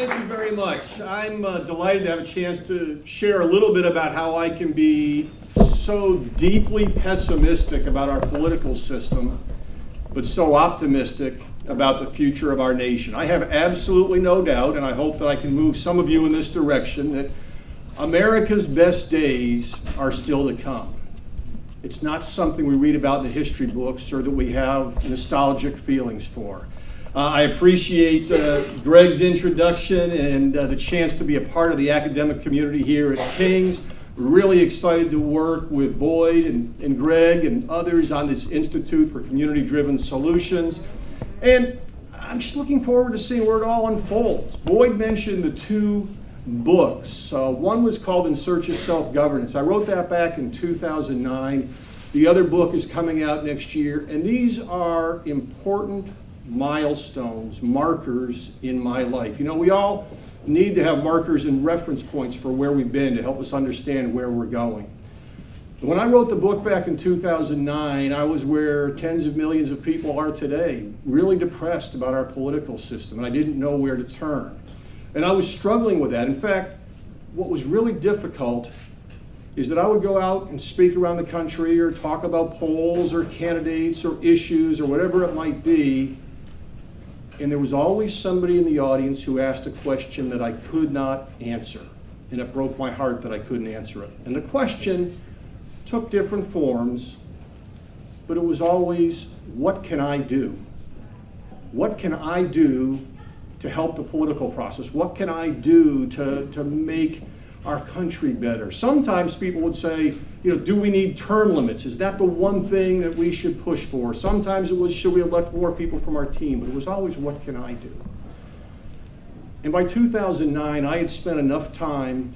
thank you very much. I'm delighted to have a chance to share a little bit about how I can be so deeply pessimistic about our political system, but so optimistic about the future of our nation. I have absolutely no doubt, and I hope that I can move some of you in this direction, that America's best days are still to come. It's not something we read about in the history books or that we have nostalgic feelings for. I appreciate Greg's introduction and the chance to be a part of the academic community here at King's. We're really excited to work with Boyd and Greg and others on this Institute for Community-Driven Solutions. And I'm just looking forward to seeing where it all unfolds. Boyd mentioned the two books. One was called In Search of Self-Governance. I wrote that back in 2009. The other book is coming out next year. And these are important milestones, markers in my life. You know, we all need to have markers and reference points for where we've been to help us understand where we're going. When I wrote the book back in 2009, I was where tens of millions of people are today, really depressed about our political system, and I didn't know where to turn. And I was struggling with that. In fact, what was really difficult is that I would go out and speak around the country or talk about polls or candidates or issues or whatever it might be, and there was always somebody in the audience who asked a question that I could not answer, and it broke my heart that I couldn't answer it. And the question took different forms, but it was always, what can I do? What can I do to help the political process? What can I do to make our country better? Sometimes people would say, you know, do we need term limits? Is that the one thing that we should push for? Sometimes it was, should we elect more people from our team? But it was always, what can I do? And by 2009, I had spent enough time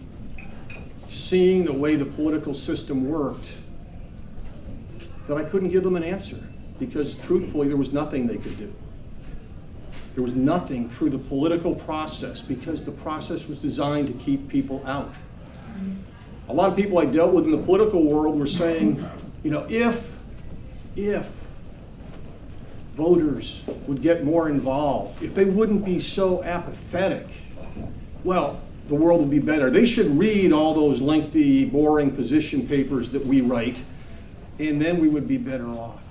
seeing the way the political system worked that I couldn't give them an answer, because truthfully, there was nothing they could do. There was nothing through the political process, because the process was designed to keep people out. A lot of people I dealt with in the political world were saying, you know, if voters would get more involved, if they wouldn't be so apathetic, well, the world would be better. They should read all those lengthy, boring position papers that we write, and then we would be better off.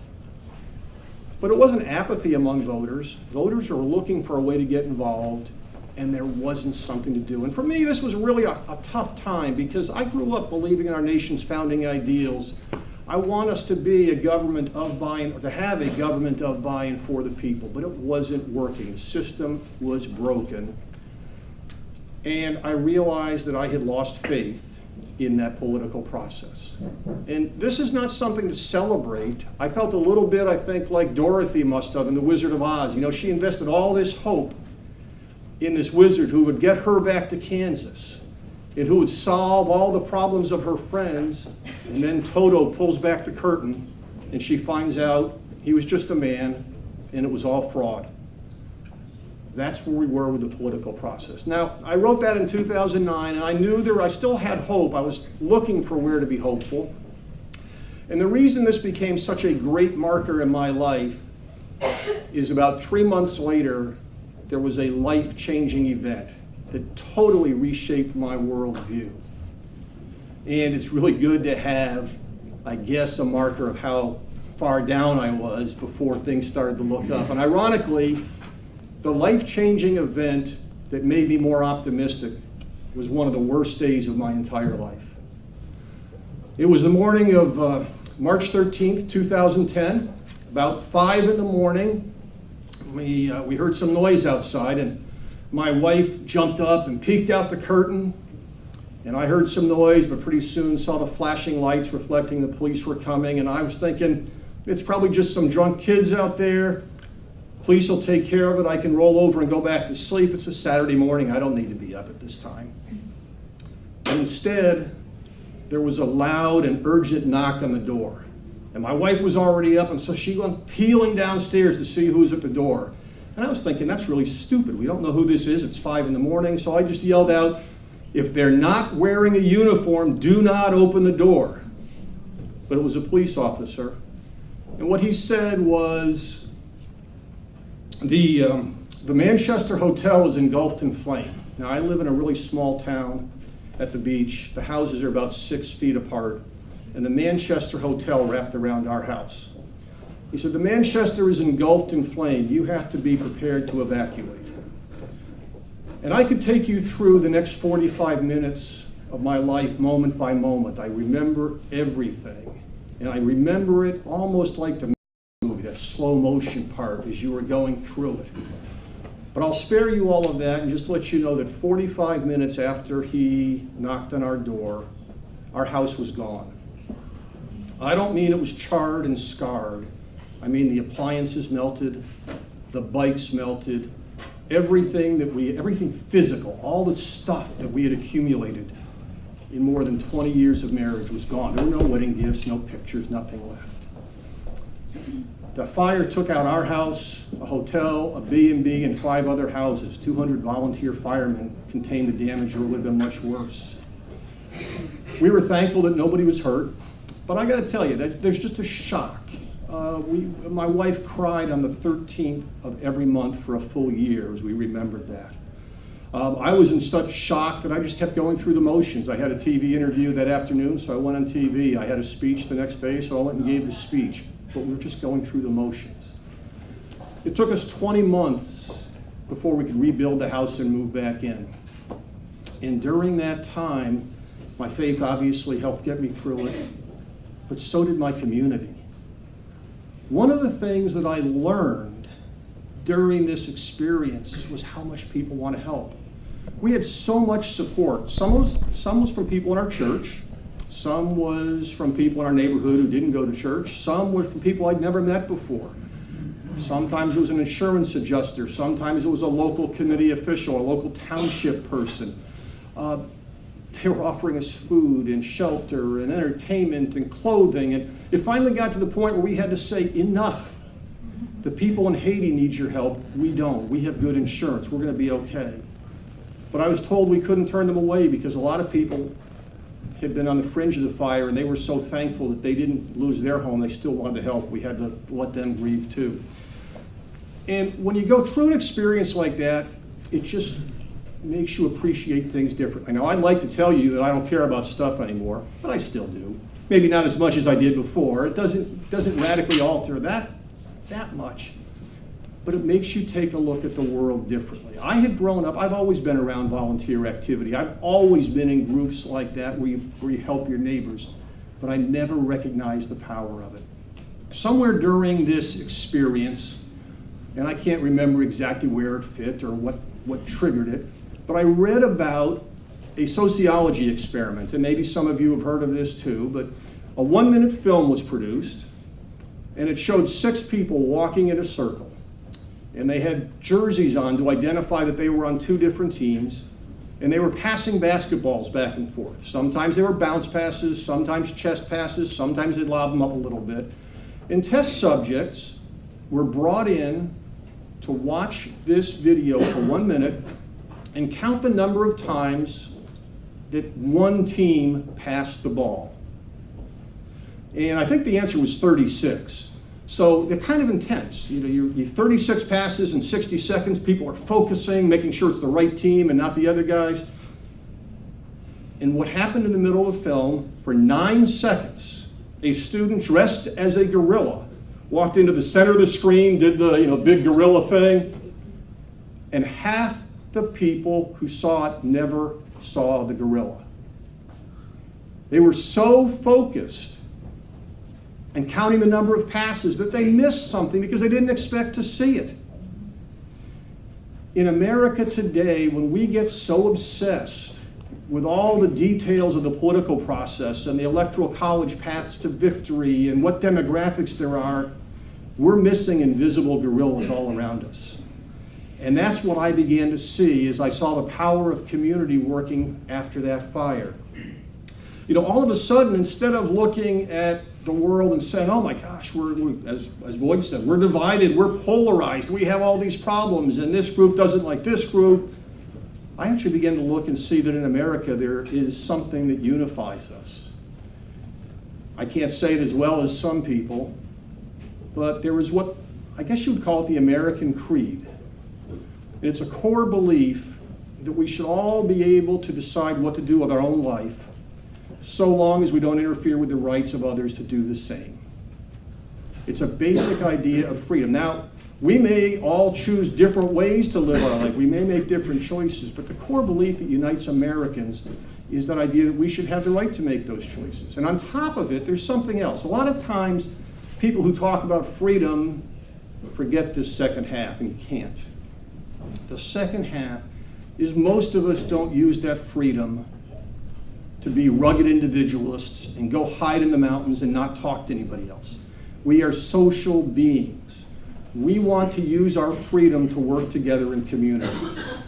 But it wasn't apathy among voters. Voters are looking for a way to get involved, and there wasn't something to do. And for me, this was really a tough time, because I grew up believing in our nation's founding ideals. I want us to be a government of by and, or to have a government of by and for the people, but it wasn't working. The system was broken. And I realized that I had lost faith in that political process. And this is not something to celebrate. I felt a little bit, I think, like Dorothy must have in The Wizard of Oz. You know, she invested all this hope in this wizard who would get her back to Kansas and who would solve all the problems of her friends. And then Toto pulls back the curtain and she finds out he was just a man and it was all fraud. That's where we were with the political process. Now, I wrote that in 2009, and I knew I still had hope. I was looking for where to be hopeful. And the reason this became such a great marker in my life is about 3 months later, there was a life-changing event that totally reshaped my worldview. And it's really good to have, I guess, a marker of how far down I was before things started to look up. And ironically, the life-changing event that made me more optimistic was one of the worst days of my entire life. It was the morning of March 13th, 2010. About 5 in the morning, we heard some noise outside, and my wife jumped up and peeked out the curtain, and I heard some noise, but pretty soon saw the flashing lights reflecting the police were coming, and I was thinking, it's probably just some drunk kids out there. Police will take care of it. I can roll over and go back to sleep. It's a Saturday morning. I don't need to be up at this time. And instead, there was a loud and urgent knock on the door. And my wife was already up, and so she went peeling downstairs to see who was at the door. And I was thinking, that's really stupid. We don't know who this is. It's 5 in the morning. So I just yelled out, if they're not wearing a uniform, do not open the door. But it was a police officer. And what he said was, the Manchester Hotel is engulfed in flame. Now, I live in a really small town at the beach. The houses are about 6 feet apart, and the Manchester Hotel wrapped around our house. He said, the Manchester is engulfed in flame. You have to be prepared to evacuate. And I could take you through the next 45 minutes of my life, moment by moment. I remember everything. And I remember it almost like the movie, that slow motion part as you were going through it. But I'll spare you all of that and just let you know that 45 minutes after he knocked on our door, our house was gone. I don't mean it was charred and scarred. I mean the appliances melted, the bikes melted, everything physical, all the stuff that we had accumulated in more than 20 years of marriage was gone. There were no wedding gifts, no pictures, nothing left. The fire took out our house, a hotel, a B&B, and 5 other houses. 200 volunteer firemen contained the damage, or it would have been much worse. We were thankful that nobody was hurt, but I got to tell you, there's just a shock. My wife cried on the 13th of every month for a full year as we remembered that. I was in such shock that I just kept going through the motions. I had a TV interview that afternoon, so I went on TV. I had a speech the next day, so I went and gave the speech. But we were just going through the motions. It took us 20 months before we could rebuild the house and move back in. And during that time, my faith obviously helped get me through it, but so did my community. One of the things that I learned during this experience was how much people want to help. We had so much support. Some was from people in our church. Some was from people in our neighborhood who didn't go to church. Some was from people I'd never met before. Sometimes it was an insurance adjuster. Sometimes it was a local committee official, a local township person. They were offering us food and shelter and entertainment and clothing. And it finally got to the point where we had to say, enough. The people in Haiti need your help. We don't. We have good insurance. We're going to be okay. But I was told we couldn't turn them away because a lot of people had been on the fringe of the fire, and they were so thankful that they didn't lose their home. They still wanted to help. We had to let them grieve too. And when you go through an experience like that, it just makes you appreciate things differently. Now, I'd like to tell you that I don't care about stuff anymore, but I still do. Maybe not as much as I did before. It doesn't radically alter that much. But it makes you take a look at the world differently. I had grown up, I've always been around volunteer activity. I've always been in groups like that where you help your neighbors, but I never recognized the power of it. Somewhere during this experience, and I can't remember exactly where it fit or what triggered it, but I read about a sociology experiment, and maybe some of you have heard of this too, but a 1-minute film was produced, and it showed 6 people walking in a circle. And they had jerseys on to identify that they were on 2 different teams, and they were passing basketballs back and forth. Sometimes they were bounce passes, sometimes chest passes, sometimes they'd lob them up a little bit. And test subjects were brought in to watch this video for 1 minute and count the number of times that one team passed the ball. And I think the answer was 36. So they're kind of intense. You 36 passes in 60 seconds, people are focusing, making sure it's the right team and not the other guys. And what happened in the middle of the film, for 9 seconds, a student dressed as a gorilla walked into the center of the screen, did the big gorilla thing, and half the people who saw it never saw the gorilla. They were so focused and counting the number of passes that they missed something because they didn't expect to see it. In America today, when we get so obsessed with all the details of the political process and the electoral college paths to victory and what demographics there are, we're missing invisible gorillas all around us. And that's what I began to see as I saw the power of community working after that fire. All of a sudden, instead of looking at the world and saying, oh my gosh, as Boyd said, we're divided, we're polarized, we have all these problems, and this group doesn't like this group, I actually began to look and see that in America there is something that unifies us. I can't say it as well as some people, but there is what I guess you would call it the American creed. And it's a core belief that we should all be able to decide what to do with our own life, so long as we don't interfere with the rights of others to do the same. It's a basic idea of freedom. Now, we may all choose different ways to live our life. We may make different choices, but the core belief that unites Americans is that idea that we should have the right to make those choices. And on top of it, there's something else. A lot of times, people who talk about freedom forget this second half, and you can't. The second half is most of us don't use that freedom to be rugged individualists and go hide in the mountains and not talk to anybody else. We are social beings. We want to use our freedom to work together in community,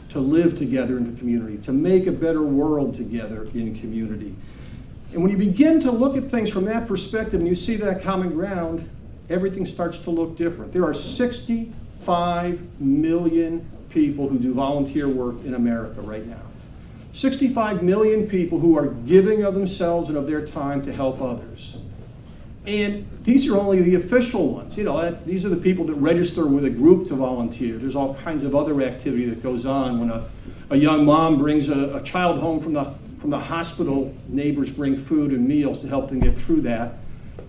to live together in the community, to make a better world together in community. And when you begin to look at things from that perspective and you see that common ground, everything starts to look different. There are 65 million people who do volunteer work in America right now. 65 million people who are giving of themselves and of their time to help others. And these are only the official ones. These are the people that register with a group to volunteer. There's all kinds of other activity that goes on. When a young mom brings a child home from the hospital, neighbors bring food and meals to help them get through that.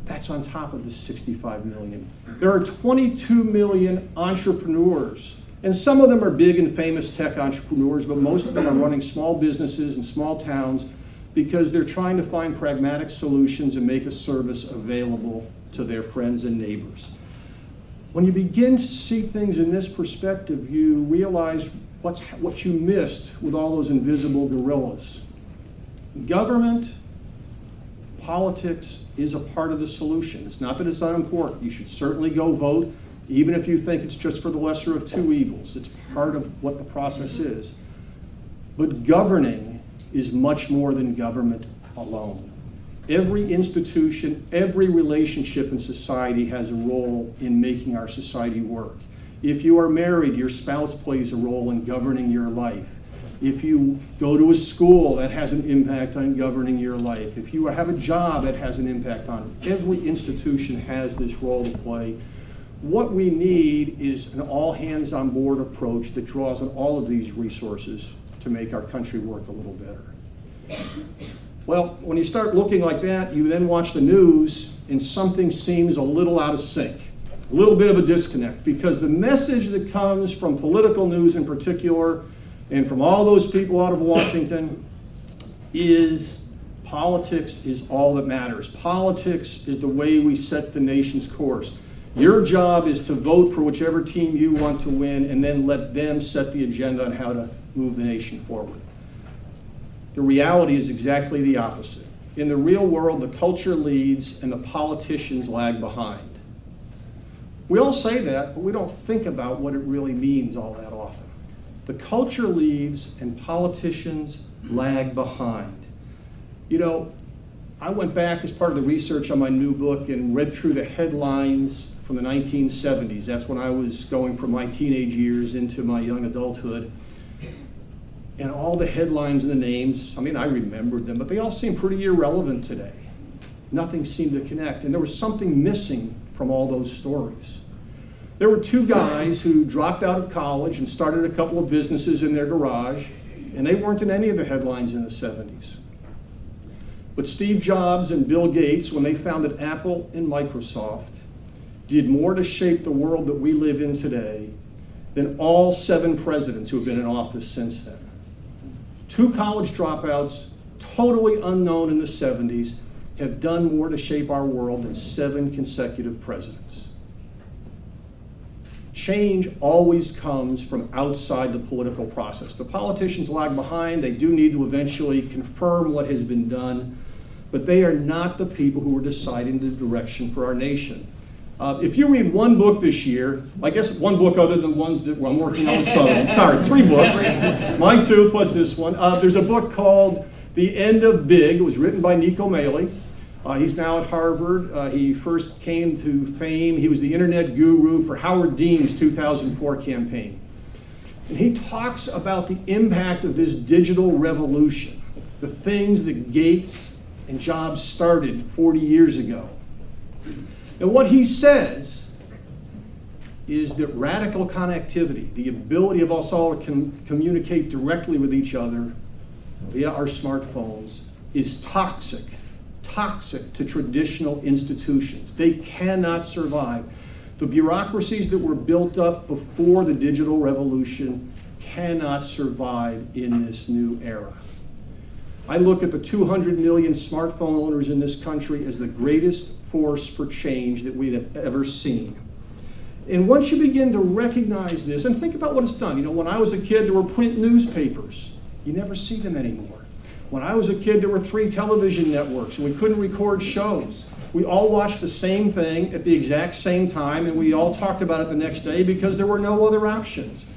That's on top of the 65 million. There are 22 million entrepreneurs. And some of them are big and famous tech entrepreneurs, but most of them are running small businesses in small towns because they're trying to find pragmatic solutions and make a service available to their friends and neighbors. When you begin to see things in this perspective, you realize what you missed with all those invisible gorillas. Government, politics is a part of the solution. It's not that it's unimportant. You should certainly go vote, even if you think it's just for the lesser of two evils. It's part of what the process is. But governing is much more than government alone. Every institution, every relationship in society has a role in making our society work. If you are married, your spouse plays a role in governing your life. If you go to a school, that has an impact on governing your life. If you have a job, that has an impact on it. Every institution has this role to play. What we need is an all-hands-on-board approach that draws on all of these resources to make our country work a little better. Well, when you start looking like that, you then watch the news, and something seems a little out of sync, a little bit of a disconnect, because the message that comes from political news in particular, and from all those people out of Washington, is politics is all that matters. Politics is the way we set the nation's course. Your job is to vote for whichever team you want to win and then let them set the agenda on how to move the nation forward. The reality is exactly the opposite. In the real world, the culture leads and the politicians lag behind. We all say that, but we don't think about what it really means all that often. The culture leads and politicians lag behind. I went back as part of the research on my new book and read through the headlines from the 1970s. That's when I was going from my teenage years into my young adulthood. And all the headlines and the names, I remembered them, but they all seem pretty irrelevant today. Nothing seemed to connect, and there was something missing from all those stories. There were two guys who dropped out of college and started a couple of businesses in their garage, and they weren't in any of the headlines in the 70s. But Steve Jobs and Bill Gates, when they founded Apple and Microsoft, did more to shape the world that we live in today than all 7 presidents who have been in office since then. 2 college dropouts, totally unknown in the 70s, have done more to shape our world than 7 consecutive presidents. Change always comes from outside the political process. The politicians lag behind. They do need to eventually confirm what has been done, but they are not the people who are deciding the direction for our nation. If you read one book this year, I guess one book other than ones that I'm working on, 3 books, mine 2 plus this one. There's a book called The End of Big. It was written by Nico Maley. He's now at Harvard. He first came to fame. He was the internet guru for Howard Dean's 2004 campaign. And he talks about the impact of this digital revolution, the things that Gates and Jobs started 40 years ago. And what he says is that radical connectivity, the ability of us all to communicate directly with each other via our smartphones, is toxic to traditional institutions. They cannot survive. The bureaucracies that were built up before the digital revolution cannot survive in this new era. I look at the 200 million smartphone owners in this country as the greatest force for change that we have ever seen. And once you begin to recognize this, and think about what it's done. You know, when I was a kid, there were print newspapers. You never see them anymore. When I was a kid, there were 3 television networks, and we couldn't record shows. We all watched the same thing at the exact same time, and we all talked about it the next day because there were no other options.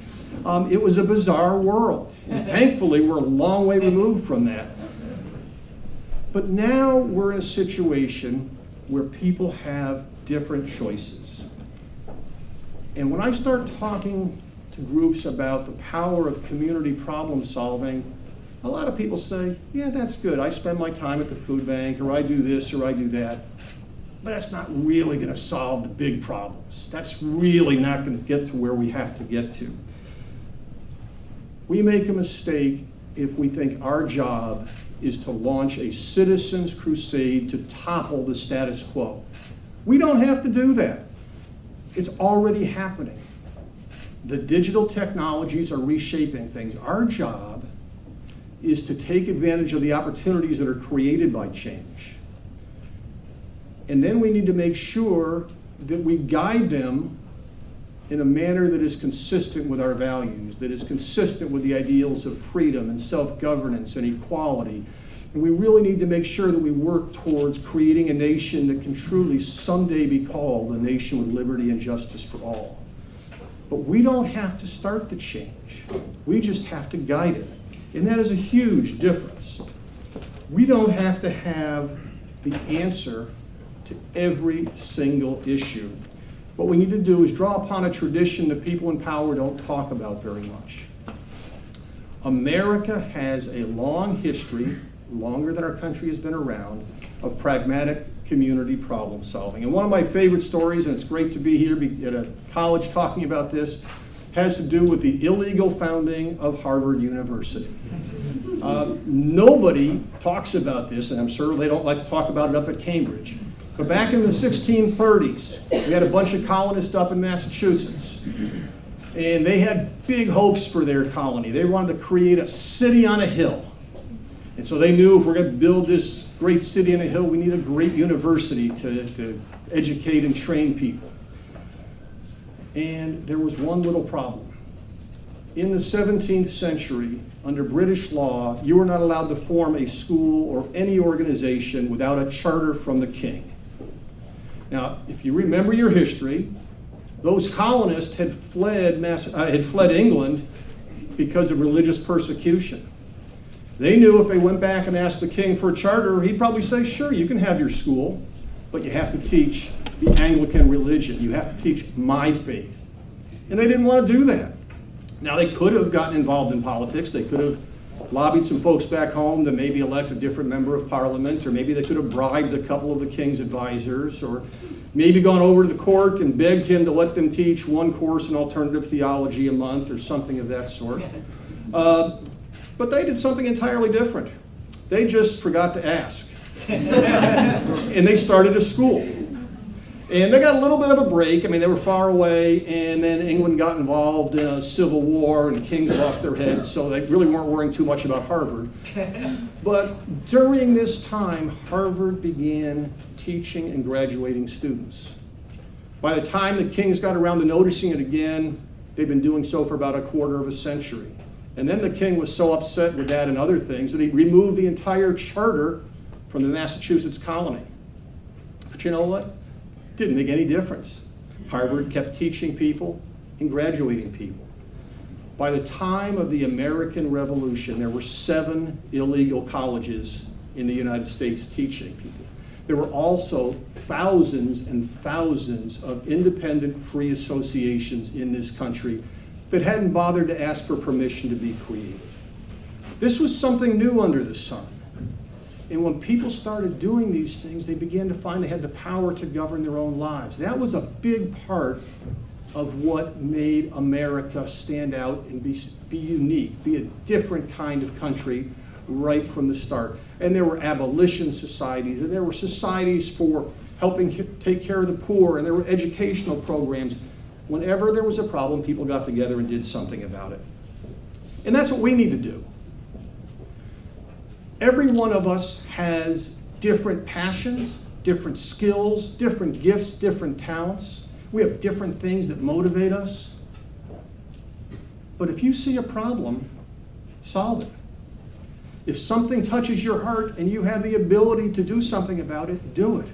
It was a bizarre world. And thankfully, we're a long way removed from that. But now we're in a situation where people have different choices. And when I start talking to groups about the power of community problem solving, a lot of people say, yeah, that's good. I spend my time at the food bank, or I do this, or I do that. But that's not really going to solve the big problems. That's really not going to get to where we have to get to. We make a mistake if we think our job is to launch a citizens' crusade to topple the status quo. We don't have to do that. It's already happening. The digital technologies are reshaping things. Our job is to take advantage of the opportunities that are created by change. And then we need to make sure that we guide them in a manner that is consistent with our values, that is consistent with the ideals of freedom and self-governance and equality. And we really need to make sure that we work towards creating a nation that can truly someday be called a nation with liberty and justice for all. But we don't have to start the change. We just have to guide it. And that is a huge difference. We don't have to have the answer to every single issue. What we need to do is draw upon a tradition that people in power don't talk about very much. America has a long history, longer than our country has been around, of pragmatic community problem solving. And one of my favorite stories, and it's great to be here at a college talking about this, has to do with the illegal founding of Harvard University. Nobody talks about this, and I'm sure they don't like to talk about it up at Cambridge. But back in the 1630s, we had a bunch of colonists up in Massachusetts. And they had big hopes for their colony. They wanted to create a city on a hill. And so they knew if we're going to build this great city on a hill, we need a great university to educate and train people. And there was one little problem. In the 17th century, under British law, you were not allowed to form a school or any organization without a charter from the king. Now, if you remember your history, those colonists had fled England because of religious persecution. They knew if they went back and asked the king for a charter, he'd probably say, sure, you can have your school, but you have to teach the Anglican religion. You have to teach my faith. And they didn't want to do that. Now, they could have gotten involved in politics. They could have lobbied some folks back home to maybe elect a different member of parliament, or maybe they could have bribed a couple of the king's advisors, or maybe gone over to the court and begged him to let them teach one course in alternative theology a month or something of that sort. But they did something entirely different. They just forgot to ask. And they started a school. And they got a little bit of a break. I mean, they were far away, and then England got involved in a civil war, and the kings lost their heads, so they really weren't worrying too much about Harvard. But during this time, Harvard began teaching and graduating students. By the time the kings got around to noticing it again, they'd been doing so for about a quarter of a century. And then the king was so upset with that and other things that he removed the entire charter from the Massachusetts colony. But you know what? Didn't make any difference. Harvard kept teaching people and graduating people. By the time of the American Revolution, there were 7 illegal colleges in the United States teaching people. There were also thousands and thousands of independent free associations in this country that hadn't bothered to ask for permission to be created. This was something new under the sun. And when people started doing these things, they began to find they had the power to govern their own lives. That was a big part of what made America stand out and be unique, be a different kind of country right from the start. And there were abolition societies, and there were societies for helping take care of the poor, and there were educational programs. Whenever there was a problem, people got together and did something about it. And that's what we need to do. Every one of us has different passions, different skills, different gifts, different talents. We have different things that motivate us. But if you see a problem, solve it. If something touches your heart and you have the ability to do something about it, do it.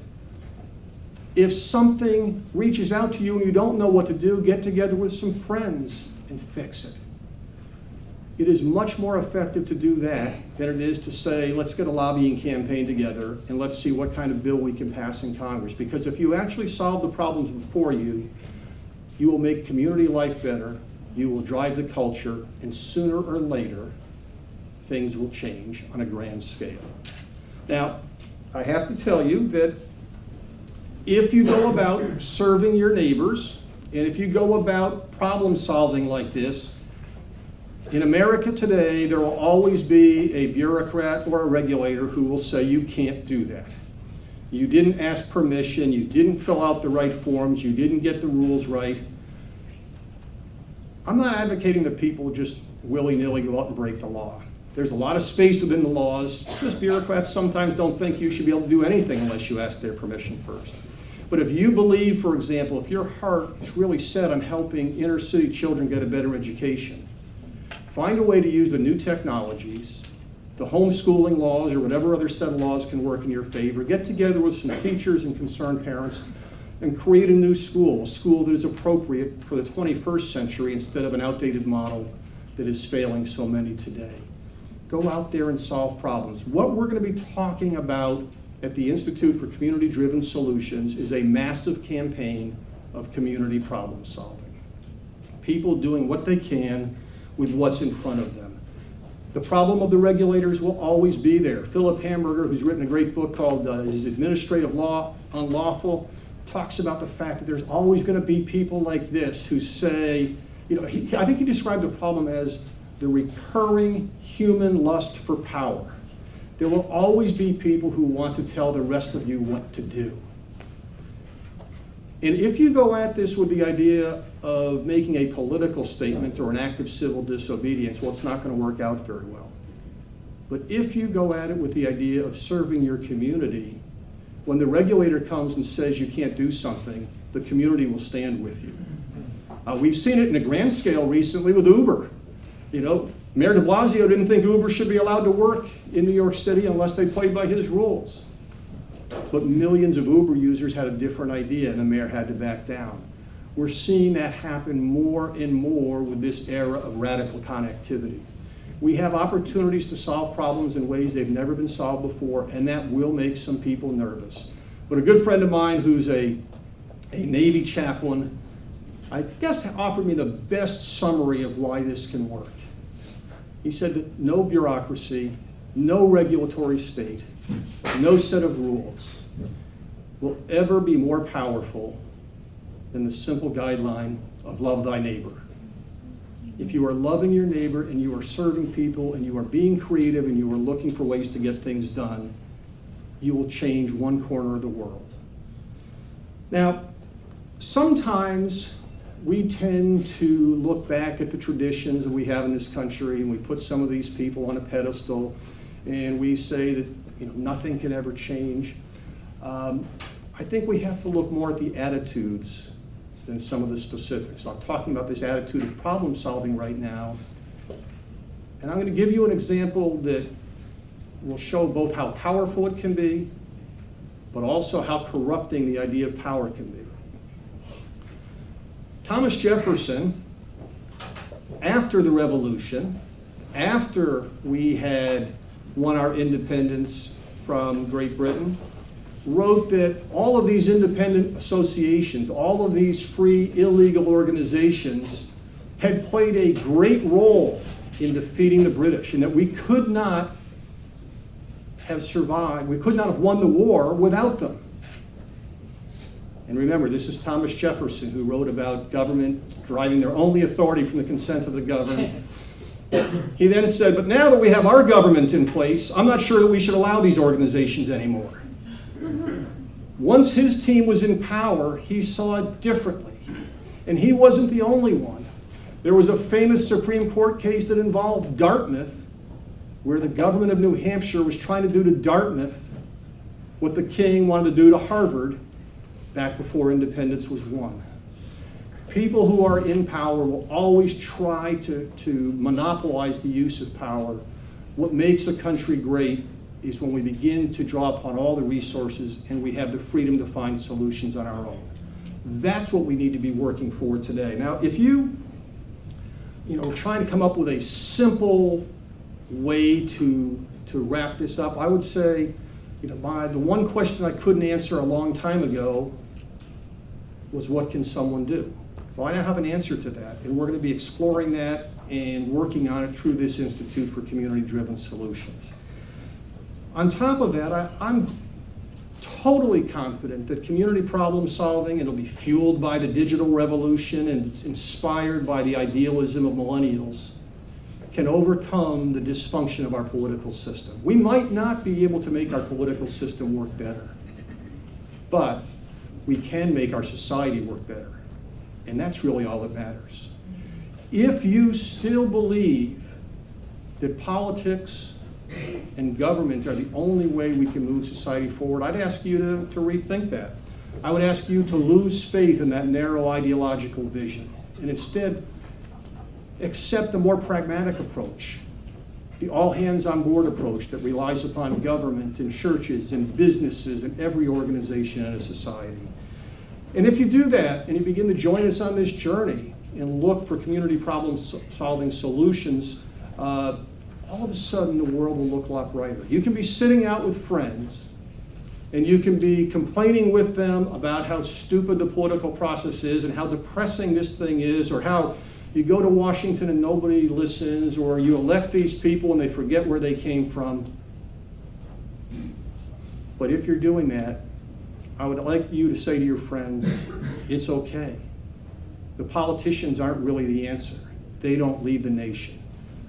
If something reaches out to you and you don't know what to do, get together with some friends and fix it. It is much more effective to do that than it is to say, let's get a lobbying campaign together and let's see what kind of bill we can pass in Congress. Because if you actually solve the problems before you, you will make community life better, you will drive the culture, and sooner or later, things will change on a grand scale. Now, I have to tell you that if you go about serving your neighbors, and if you go about problem solving like this, in America today, there will always be a bureaucrat or a regulator who will say you can't do that. You didn't ask permission, you didn't fill out the right forms, you didn't get the rules right. I'm not advocating that people just willy-nilly go out and break the law. There's a lot of space within the laws. Just bureaucrats sometimes don't think you should be able to do anything unless you ask their permission first. But if you believe, for example, if your heart is really set on helping inner city children get a better education, find a way to use the new technologies, the homeschooling laws, or whatever other set of laws can work in your favor. Get together with some teachers and concerned parents and create a new school, a school that is appropriate for the 21st century instead of an outdated model that is failing so many today. Go out there and solve problems. What we're going to be talking about at the Institute for Community-Driven Solutions is a massive campaign of community problem solving. People doing what they can with what's in front of them. The problem of the regulators will always be there. Philip Hamburger, who's written a great book called Is Administrative Law Unlawful?, talks about the fact that there's always going to be people like this who say, I think he described the problem as the recurring human lust for power. There will always be people who want to tell the rest of you what to do. And if you go at this with the idea of making a political statement or an act of civil disobedience, well, it's not going to work out very well. But if you go at it with the idea of serving your community, when the regulator comes and says you can't do something, the community will stand with you. We've seen it in a grand scale recently with Uber. Mayor de Blasio didn't think Uber should be allowed to work in New York City unless they played by his rules. But millions of Uber users had a different idea, and the mayor had to back down. We're seeing that happen more and more with this era of radical connectivity. We have opportunities to solve problems in ways they've never been solved before, and that will make some people nervous. But a good friend of mine who's a Navy chaplain, I guess offered me the best summary of why this can work. He said that no bureaucracy, no regulatory state, no set of rules will ever be more powerful than the simple guideline of love thy neighbor. If you are loving your neighbor and you are serving people and you are being creative and you are looking for ways to get things done, you will change one corner of the world. Now, sometimes we tend to look back at the traditions that we have in this country and we put some of these people on a pedestal and we say that nothing can ever change. I think we have to look more at the attitudes than some of the specifics. I'm talking about this attitude of problem solving right now. And I'm going to give you an example that will show both how powerful it can be, but also how corrupting the idea of power can be. Thomas Jefferson, after the Revolution, after we had won our independence from Great Britain, wrote that all of these independent associations, all of these free illegal organizations had played a great role in defeating the British, and that we could not have survived, we could not have won the war without them. And remember, this is Thomas Jefferson who wrote about government deriving their only authority from the consent of the governed. He then said, but now that we have our government in place, I'm not sure that we should allow these organizations anymore. Once his team was in power, he saw it differently. And he wasn't the only one. There was a famous Supreme Court case that involved Dartmouth, where the government of New Hampshire was trying to do to Dartmouth what the king wanted to do to Harvard back before independence was won. People who are in power will always try to monopolize the use of power. What makes a country great is when we begin to draw upon all the resources and we have the freedom to find solutions on our own. That's what we need to be working for today. Now, if you trying to come up with a simple way to wrap this up, I would say, the one question I couldn't answer a long time ago was, what can someone do? Well, I now have an answer to that, and we're going to be exploring that and working on it through this Institute for Community-Driven Solutions. On top of that, I'm totally confident that community problem solving, it'll be fueled by the digital revolution and inspired by the idealism of millennials, can overcome the dysfunction of our political system. We might not be able to make our political system work better, but we can make our society work better. And that's really all that matters. If you still believe that politics and government are the only way we can move society forward, I'd ask you to rethink that. I would ask you to lose faith in that narrow ideological vision and instead accept a more pragmatic approach, the all-hands-on-board approach that relies upon government and churches and businesses and every organization in a society. And if you do that and you begin to join us on this journey and look for community problem-solving solutions, all of a sudden the world will look a lot brighter. You can be sitting out with friends and you can be complaining with them about how stupid the political process is and how depressing this thing is, or how you go to Washington and nobody listens, or you elect these people and they forget where they came from. But if you're doing that, I would like you to say to your friends, it's okay. The politicians aren't really the answer. They don't lead the nation.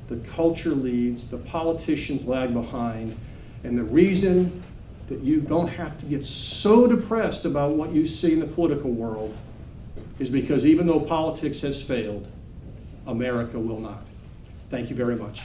The culture leads, the politicians lag behind, and the reason that you don't have to get so depressed about what you see in the political world is because even though politics has failed, America will not. Thank you very much.